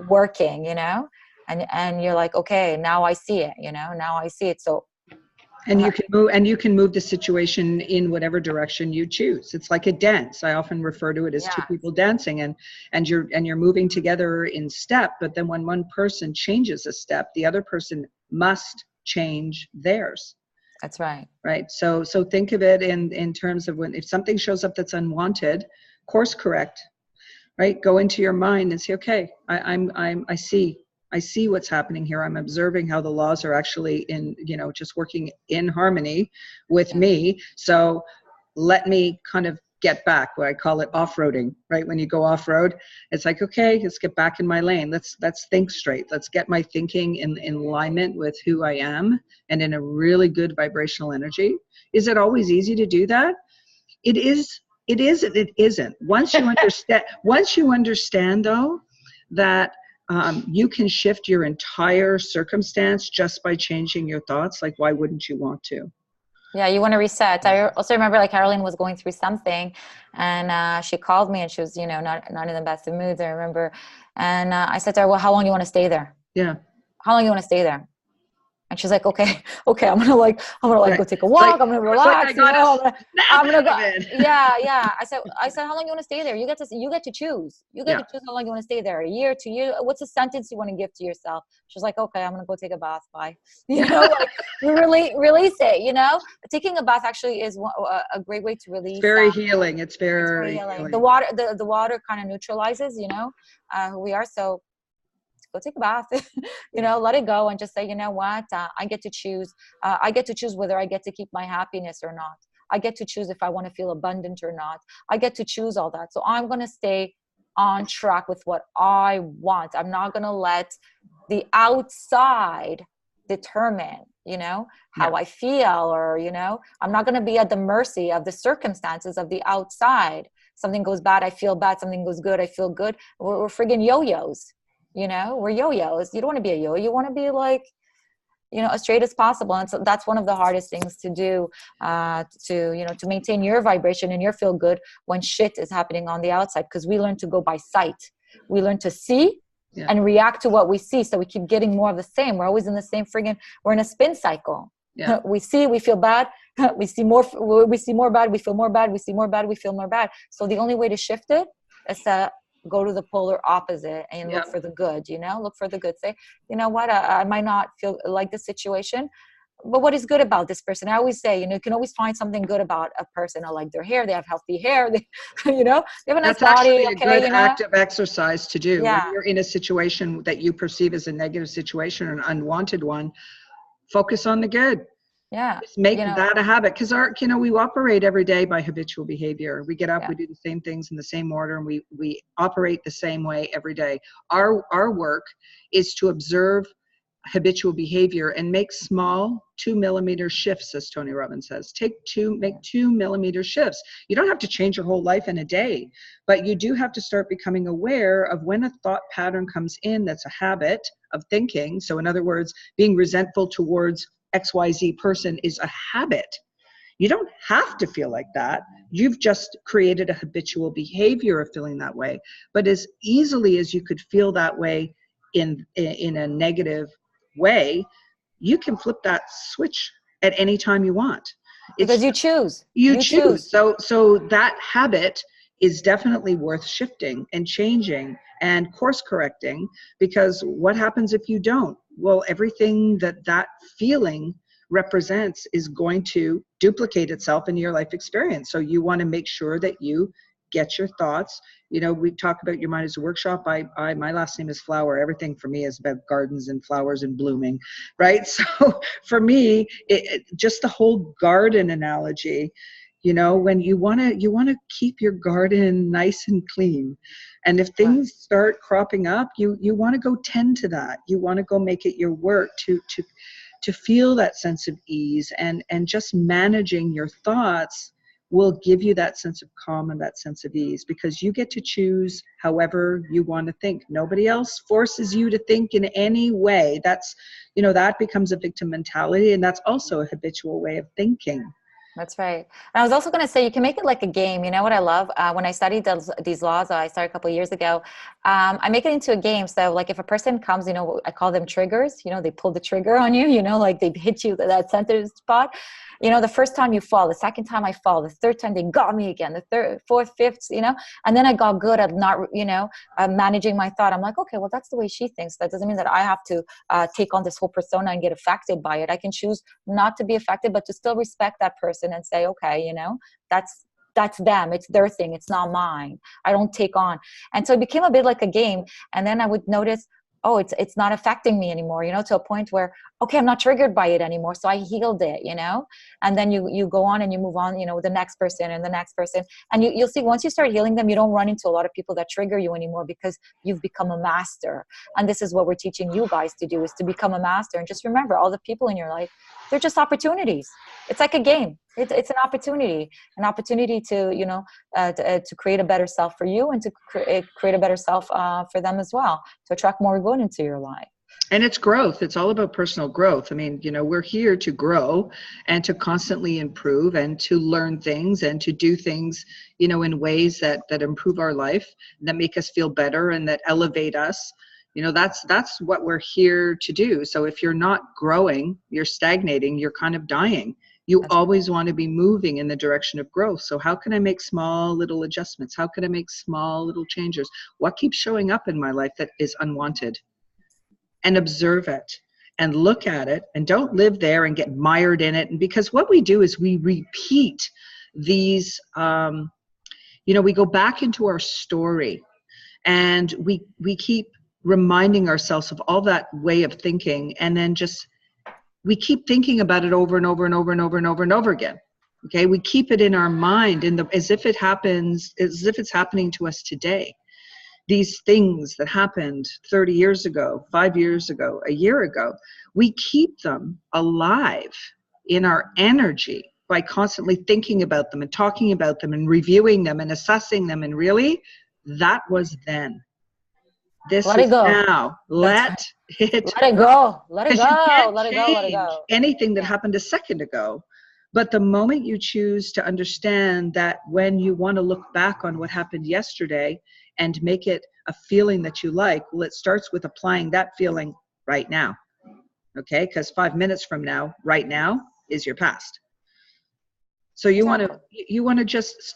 working. And you're like, okay, now I see it. Now I see it. So. And you can move the situation in whatever direction you choose. It's like a dance. I often refer to it as two people dancing, and you're moving together in step. But then when one person changes a step, the other person must change theirs. That's right. Right. So think of it in terms of if something shows up that's unwanted, course correct. Right. Go into your mind and say, okay, I see what's happening here. I'm observing how the laws are actually just working in harmony with me. So let me kind of get back, what I call it off-roading, right? When you go off-road, it's like, okay, let's get back in my lane. Let's think straight. Let's get my thinking in alignment with who I am and in a really good vibrational energy. Is it always easy to do that? It is. It isn't. Once you understand though, that you can shift your entire circumstance just by changing your thoughts. Like, why wouldn't you want to? Yeah, you want to reset. I also remember like Carolyn was going through something, and she called me, and she was, not in the best of moods, I remember. And I said to her, well, how long do you want to stay there? Yeah. How long do you want to stay there? And she's like, okay, I'm gonna Right. go take a walk. I'm gonna It's like, relax. I'm gonna go. it. Yeah. I said, how long you want to stay there? You get to choose. You get Yeah. to choose how long you want to stay there. A year, 2 years. What's a sentence you want to give to yourself? She's like, okay, I'm gonna go take a bath. Bye. Like you release it. Taking a bath actually is a great way to release. It's very healing. It's very healing. healing. The water kind of neutralizes, who we are. So go take a bath, let it go and just say, you know what, I get to choose. I get to choose whether I get to keep my happiness or not. I get to choose if I want to feel abundant or not. I get to choose all that. So I'm going to stay on track with what I want. I'm not going to let the outside determine, how I feel, or, I'm not going to be at the mercy of the circumstances of the outside. Something goes bad, I feel bad. Something goes good, I feel good. We're friggin' yo-yos. We're yo-yos. You don't want to be a yo. You want to be like, as straight as possible. And so that's one of the hardest things to do, to maintain your vibration and your feel good when shit is happening on the outside. Because we learn to go by sight. We learn to see and react to what we see. So we keep getting more of the same. We're always in the same we're in a spin cycle. Yeah. We see, we feel bad. We see more bad. We feel more bad. We see more bad. We feel more bad. So the only way to shift it is to go to the polar opposite and look for the good, look for the good. Say, you know what, I might not feel like the situation, but what is good about this person? I always say, you can always find something good about a person. I like their hair. They have healthy hair. They, they have a nice That's body. actually a good active exercise to do. Yeah. When you're in a situation that you perceive as a negative situation or an unwanted one, focus on the good. Yeah. Just make that a habit, because we operate every day by habitual behavior. We get up, we do the same things in the same order, and we operate the same way every day. Our work is to observe habitual behavior and make small 2-millimeter shifts, as Tony Robbins says. Make 2-millimeter shifts. You don't have to change your whole life in a day, but you do have to start becoming aware of when a thought pattern comes in that's a habit of thinking. So in other words, being resentful towards XYZ person is a habit. You don't have to feel like that. You've just created a habitual behavior of feeling that way. But as easily as you could feel that way in a negative way, you can flip that switch at any time you want. Because you choose. You choose. So that habit is definitely worth shifting and changing and course correcting, because what happens if you don't? Well, everything that feeling represents is going to duplicate itself in your life experience. So you want to make sure that you get your thoughts. We talk about Your Mind is a Workshop. My last name is Flower. Everything for me is about gardens and flowers and blooming, right? So for me, just the whole garden analogy, when you want to keep your garden nice and clean, and if things start cropping up, you want to go tend to that. You want to go make it your work to feel that sense of ease, and just managing your thoughts will give you that sense of calm and that sense of ease, because you get to choose however you want to think. Nobody else forces you to think in any way. That's, that becomes a victim mentality, and that's also a habitual way of thinking. That's right. And I was also going to say, you can make it like a game. You know what I love? When I studied these laws, I started a couple of years ago, I make it into a game. So like if a person comes, I call them triggers, they pull the trigger on you, like they hit you that center spot. The first time you fall, the second time I fall, the third time they got me again, the third, fourth, fifth, and then I got good at not, managing my thought. I'm like, okay, well, that's the way she thinks. That doesn't mean that I have to take on this whole persona and get affected by it. I can choose not to be affected, but to still respect that person and say, okay, that's them. It's their thing. It's not mine. I don't take on. And so it became a bit like a game. And then I would notice, oh, it's not affecting me anymore, to a point where, okay, I'm not triggered by it anymore. So I healed it, and then you go on and you move on, with the next person and the next person. And you'll see, once you start healing them, you don't run into a lot of people that trigger you anymore, because you've become a master. And this is what we're teaching you guys to do, is to become a master. And just remember, all the people in your life, they're just opportunities. It's like a game. It's an opportunity to, to create a better self for you, and to create a better self for them as well, to attract more good into your life. And it's growth. It's all about personal growth. I mean, we're here to grow and to constantly improve and to learn things and to do things, in ways that improve our life, that make us feel better and that elevate us. You know, that's what we're here to do. So if you're not growing, you're stagnating, you're kind of dying. You always want to be moving in the direction of growth. So how can I make small little adjustments? How can I make small little changes? What keeps showing up in my life that is unwanted? And observe it and look at it, and don't live there and get mired in it. And because what we do is we repeat these, we go back into our story, and we keep reminding ourselves of all that way of thinking, and then we keep thinking about it over and over and over and over and over and over again. Okay, we keep it in our mind as if it's happening to us today. These things that happened 30 years ago, 5 years ago, a year ago, we keep them alive in our energy by constantly thinking about them and talking about them and reviewing them and assessing them. And really, that was then. This Let is it go. now. Let it go. Let it Because you go. can't Let it go. Let it change go. anything that happened a second ago. But the moment you choose to understand that when you want to look back on what happened yesterday and make it a feeling that you like, well, it starts with applying that feeling right now. Okay? Because 5 minutes from now, right now, is your past. So you want to just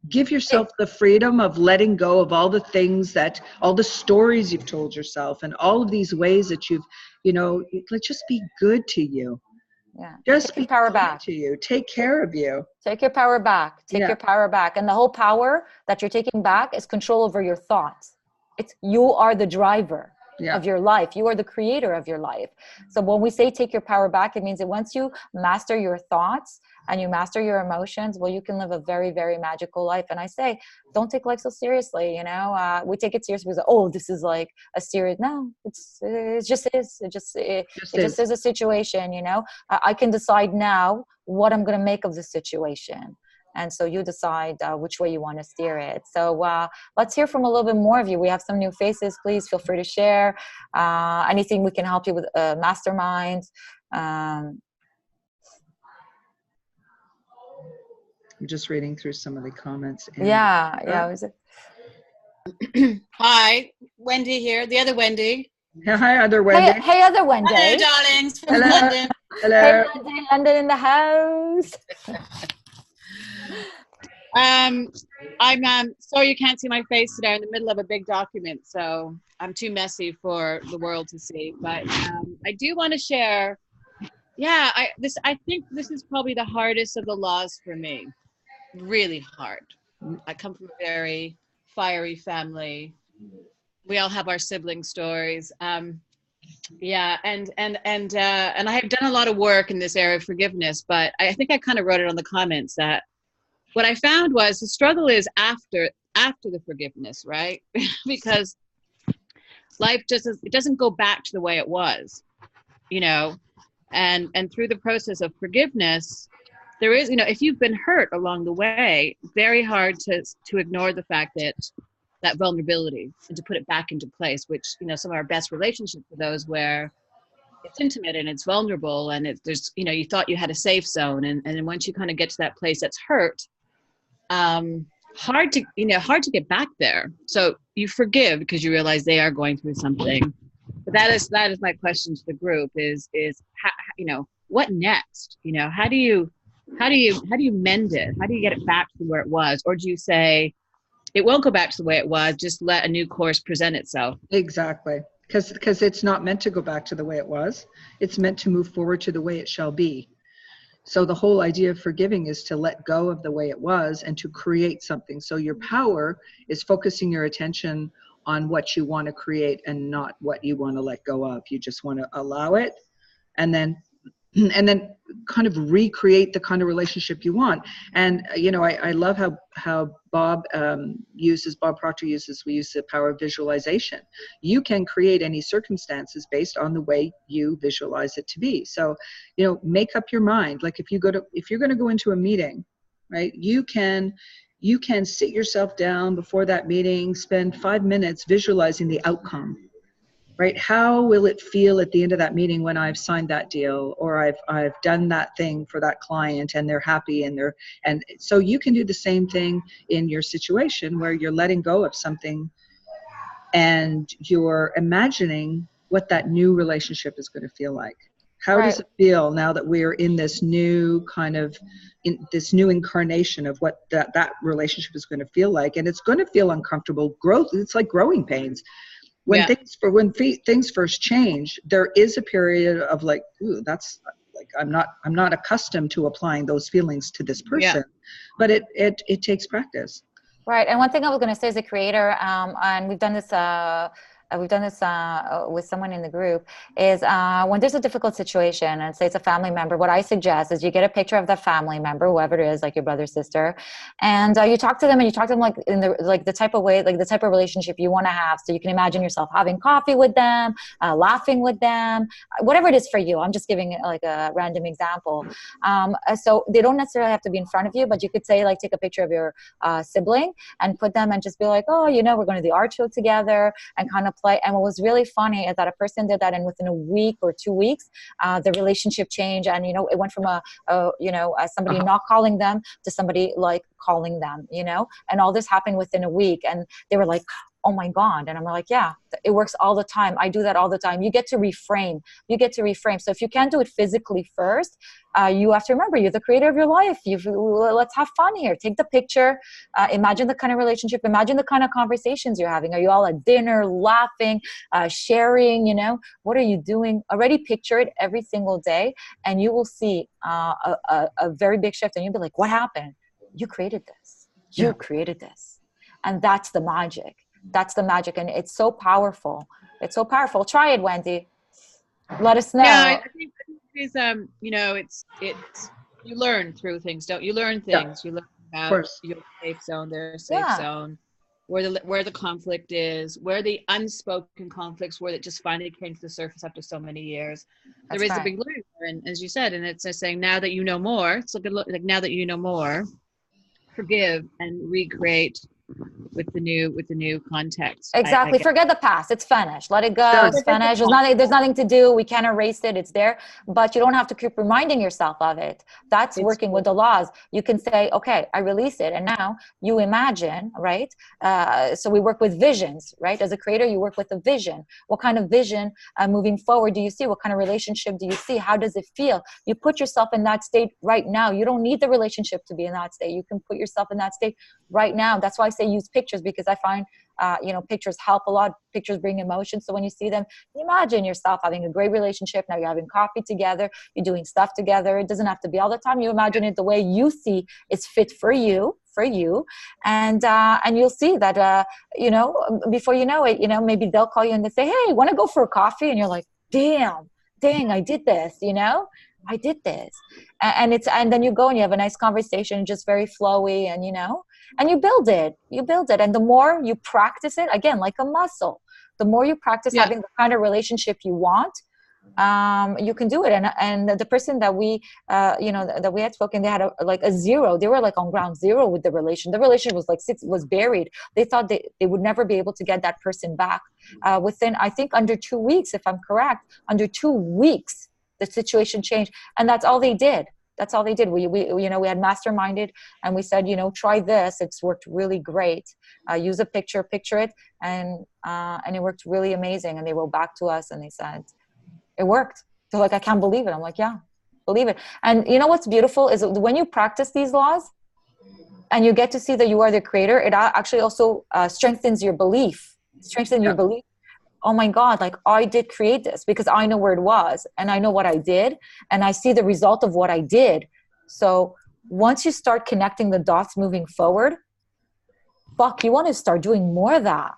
give yourself the freedom of letting go of all the things all the stories you've told yourself and all of these ways that let's just be good to you. Yeah. Just Take your power back. To you. Take care of you. Take your power back. Take your power back. And the whole power that you're taking back is control over your thoughts. You are the driver of your life. You are the creator of your life. So when we say take your power back, it means that once you master your thoughts and you master your emotions, well, you can live a very, very magical life. And I say, don't take life so seriously. We take it seriously because, this is like a serious. No, it just is. It just is a situation. I can decide now what I'm going to make of the situation. And so you decide which way you want to steer it. So let's hear from a little bit more of you. We have some new faces. Please feel free to share anything we can help you with. Mastermind. I'm just reading through some of the comments. Was it? Hi, Wendy here. The other Wendy. Hi, other Wendy. Hey, other Wendy. Hello, darlings from Hello. London. Hello. Hey, London, London in the house. I'm sorry you can't see my face today. I'm in the middle of a big document, so I'm too messy for the world to see. But I do want to share. I think this is probably the hardest of the laws for me. Really hard. I come from a very fiery family. We all have our sibling stories. And I have done a lot of work in this area of forgiveness, but I think I kind of wrote it on the comments that what I found was the struggle is after the forgiveness, right? Because life doesn't go back to the way it was, and through the process of forgiveness, there is, if you've been hurt along the way, very hard to ignore the fact that vulnerability and to put it back into place, which, some of our best relationships are those where it's intimate and it's vulnerable and there's, you thought you had a safe zone. And then once you kind of get to that place that's hurt, hard to get back there. So you forgive because you realize they are going through something. But that is my question to the group is how, what next? How do you mend it? How do you get it back to where it was? Or do you say it won't go back to the way it was, just let a new course present itself? Exactly. Because it's not meant to go back to the way it was. It's meant to move forward to the way it shall be. So the whole idea of forgiving is to let go of the way it was and to create something. So your power is focusing your attention on what you want to create and not what you want to let go of. You just want to allow it and then kind of recreate the kind of relationship you want. And, I love how Bob Proctor uses, we use the power of visualization. You can create any circumstances based on the way you visualize it to be. So, make up your mind. Like if you're going to go into a meeting, right, you can sit yourself down before that meeting, spend 5 minutes visualizing the outcome. Right? How will it feel at the end of that meeting when I've signed that deal or I've done that thing for that client and they're happy and so you can do the same thing in your situation where you're letting go of something and you're imagining what that new relationship is going to feel like. How Right. does it feel now that we're in this new kind of, in this new incarnation of what that relationship is going to feel like? And it's going to feel uncomfortable. Growth, it's like growing pains. When things first change, there is a period of like, ooh, that's like, I'm not accustomed to applying those feelings to this person, but it takes practice. Right. And one thing I was going to say as a creator, and we've done this with someone in the group, is when there's a difficult situation, and say it's a family member, what I suggest is you get a picture of the family member, whoever it is, like your brother, sister, and you talk to them, and you talk to them like in the type of way, like the type of relationship you want to have. So you can imagine yourself having coffee with them, laughing with them, whatever it is for you. I'm just giving it like a random example. So they don't necessarily have to be in front of you, but you could say, like, take a picture of your sibling and put them and just be like, oh, you know, we're going to the art show together, and kind of play. And what was really funny is that a person did that, and within a week or 2 weeks, the relationship changed, and you know, it went from somebody not calling them to somebody like calling them, you know, and all this happened within a week, and they were like, oh my God. And I'm like, yeah, it works all the time. I do that all the time. You get to reframe. So if you can't do it physically first, you have to remember, you're the creator of your life. Let's have fun here. Take the picture. Imagine the kind of relationship. Imagine the kind of conversations you're having. Are you all at dinner, laughing, sharing? You know, what are you doing? Already picture it every single day, and you will see a very big shift. And you'll be like, what happened? You created this. You created this. And that's the magic. That's the magic. And it's so powerful. It's so powerful. Try it, Wendy. Let us know. Yeah, I think it's, you know, it's you learn through things, don't you? Learn things. You learn about your safe zone, their safe zone, where the conflict is, where the unspoken conflicts, where it just finally came to the surface after so many years. There is a big learning, and as you said, and it's just saying, now that you know more, it's a good look, like, now that you know more, forgive and recreate with the new context. Exactly. Forget the past. It's finished. Let it go. It's finished. There's nothing to do. We can't erase it. It's there, but you don't have to keep reminding yourself of it. That's working with the laws. You can say, okay, I release it. And now you imagine, right? So we work with visions, right? As a creator, you work with a vision. What kind of vision moving forward do you see? What kind of relationship do you see? How does it feel? You put yourself in that state right now. You don't need the relationship to be in that state. You can put yourself in that state right now. That's why I say use pictures, because I find pictures help a lot. Pictures bring emotion. So when you see them, imagine yourself having a great relationship. Now you're having coffee together, you're doing stuff together. It doesn't have to be all the time. You imagine it the way you see it's fit for you, and you'll see that before you know it, maybe they'll call you and they say, hey, want to go for a coffee? And you're like, dang, I did this, I did this. And then you go and you have a nice conversation, just very flowy, and you build it. And the more you practice it, again, like a muscle, the more you practice having the kind of relationship you want, you can do it. And the person that we that we had spoken, they had a zero. They were like on ground zero with the relation. The relation was like was buried. They thought they would never be able to get that person back. Within, I think, under 2 weeks, if I'm correct, under 2 weeks, the situation changed. And that's all they did. We had masterminded, and we said, try this. It's worked really great. Use a picture it, and it worked really amazing. And they wrote back to us and they said, it worked. They're like, I can't believe it. I'm like, yeah, believe it. And you know what's beautiful is when you practice these laws and you get to see that you are the creator, it actually also strengthens your belief. Your belief. Oh my God, like, I did create this because I know where it was, and I know what I did, and I see the result of what I did. So once you start connecting the dots moving forward, you want to start doing more of that.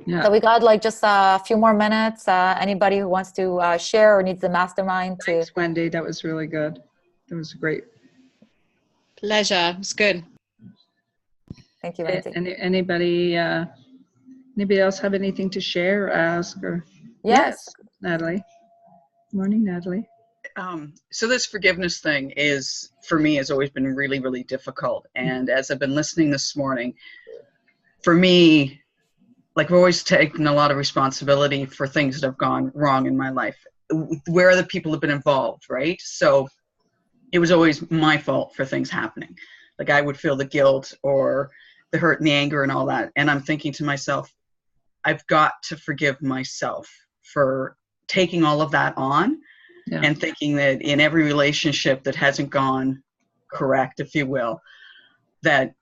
Yeah. So we got like just a few more minutes. Anybody who wants to share or needs the mastermind to. Thanks, Wendy. That was really good. That was great. Pleasure. It's good. Thank you, Wendy. Anybody else have anything to share or ask? Or Yes, Natalie. Morning, Natalie. So this forgiveness thing for me, has always been really, really difficult. And as I've been listening this morning, for me, like, we're always taking a lot of responsibility for things that have gone wrong in my life, where other people have been involved, right? So it was always my fault for things happening. Like I would feel the guilt or the hurt and the anger and all that. And I'm thinking to myself, I've got to forgive myself for taking all of that on and thinking that in every relationship that hasn't gone correct, if you will, that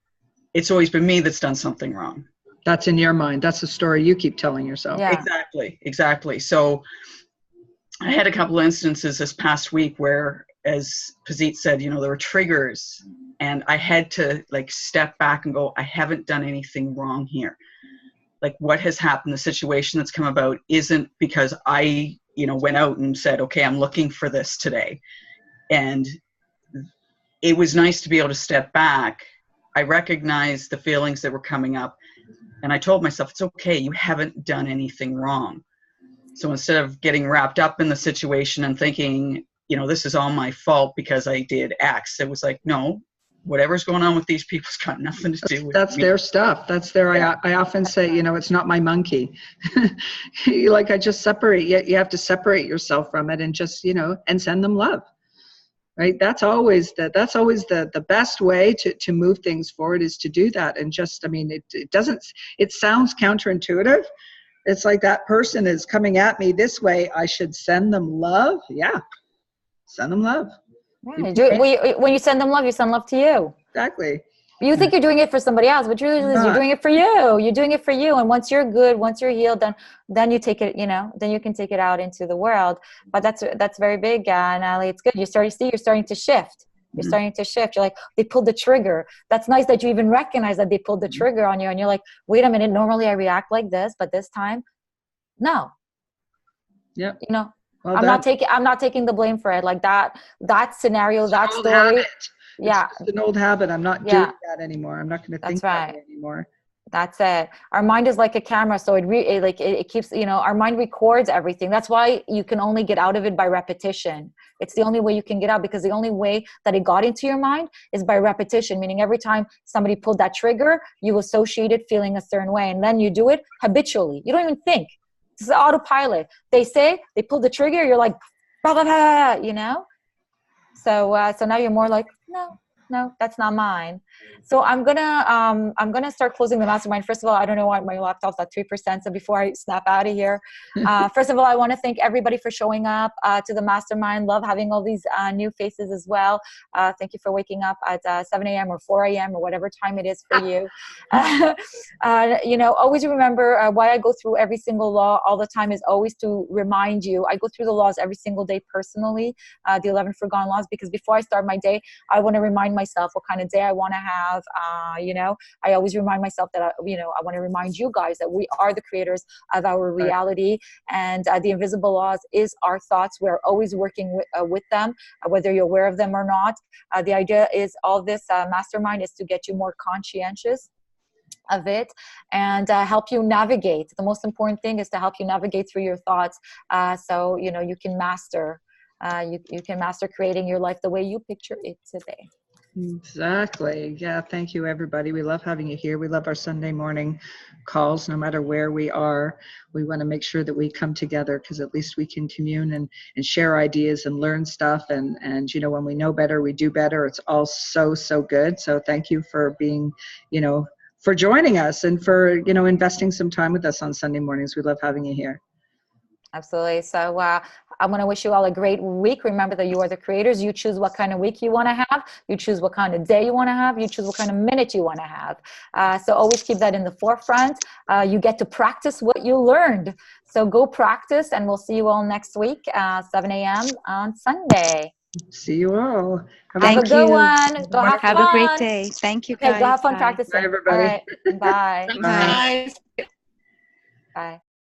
it's always been me that's done something wrong. That's in your mind. That's the story you keep telling yourself. Yeah. Exactly. So I had a couple of instances this past week where, as Pazit said, there were triggers, and I had to like step back and go, I haven't done anything wrong here. Like what has happened, the situation that's come about isn't because I, went out and said, okay, I'm looking for this today. And it was nice to be able to step back. I recognized the feelings that were coming up, and I told myself, it's okay, you haven't done anything wrong. So instead of getting wrapped up in the situation and thinking, this is all my fault because I did X, it was like, no, whatever's going on with these people's got nothing to do with That's me. their stuff. That's their, I often say, it's not my monkey. Like I just separate, you have to separate yourself from it and just, and send them love. Right. That's always the best way to move things forward is to do that. And just, it sounds counterintuitive. It's like that person is coming at me this way. I should send them love. Yeah. Send them love. Yeah, when you send them love, you send love to you. Exactly. You think you're doing it for somebody else, but really you're doing it for you. You're doing it for you. And once you're good, once you're healed, then you take it, then you can take it out into the world. But that's very big, Natalie. It's good. You're starting to shift. You're starting to shift. You're like, they pulled the trigger. That's nice that you even recognize that they pulled the trigger on you. And you're like, wait a minute, normally I react like this, but this time, no. Yeah. Well, I'm not taking the blame for it. Like that scenario, that story. Yeah. It's an old habit. I'm not doing that anymore. I'm not going to think that way anymore. That's it. Our mind is like a camera. So it keeps, our mind records everything. That's why you can only get out of it by repetition. It's the only way you can get out, because the only way that it got into your mind is by repetition, meaning every time somebody pulled that trigger, you associate it feeling a certain way. And then you do it habitually. You don't even think. It's autopilot. They pull the trigger. You're like, blah, blah, blah, So now you're more like, no, that's not mine. So I'm gonna start closing the mastermind. First of all, I don't know why my laptop's at 3%. So before I snap out of here, first of all, I want to thank everybody for showing up to the mastermind. Love having all these new faces as well. Thank you for waking up at 7 a.m. or 4 a.m. or whatever time it is for you. Always remember why I go through every single law all the time is always to remind you. I go through the laws every single day personally, the 11 forgotten laws, because before I start my day, I want to remind myself what kind of day I want to have. I always remind myself that, I want to remind you guys that we are the creators of our reality, and the invisible laws is our thoughts. We're always working with them, whether you're aware of them or not. The idea is all this mastermind is to get you more conscientious of it and help you navigate. The most important thing is to help you navigate through your thoughts, so you can master you can master creating your life the way you picture it today. Exactly. Yeah. Thank you, everybody. We love having you here. We love our Sunday morning calls, no matter where we are. We want to make sure that we come together, because at least we can commune and share ideas and learn stuff. And when we know better, we do better. It's all so good. So thank you for being, for joining us and for, investing some time with us on Sunday mornings. We love having you here. Absolutely. So I'm going to wish you all a great week. Remember that you are the creators. You choose what kind of week you want to have. You choose what kind of day you want to have. You choose what kind of minute you want to have. So always keep that in the forefront. You get to practice what you learned. So go practice, and we'll see you all next week, 7 a.m. on Sunday. See you all. Have a good one. Go have a great day. Thank you, guys. Okay, go have fun practicing. Bye, everybody. All right. Bye. Bye. Bye.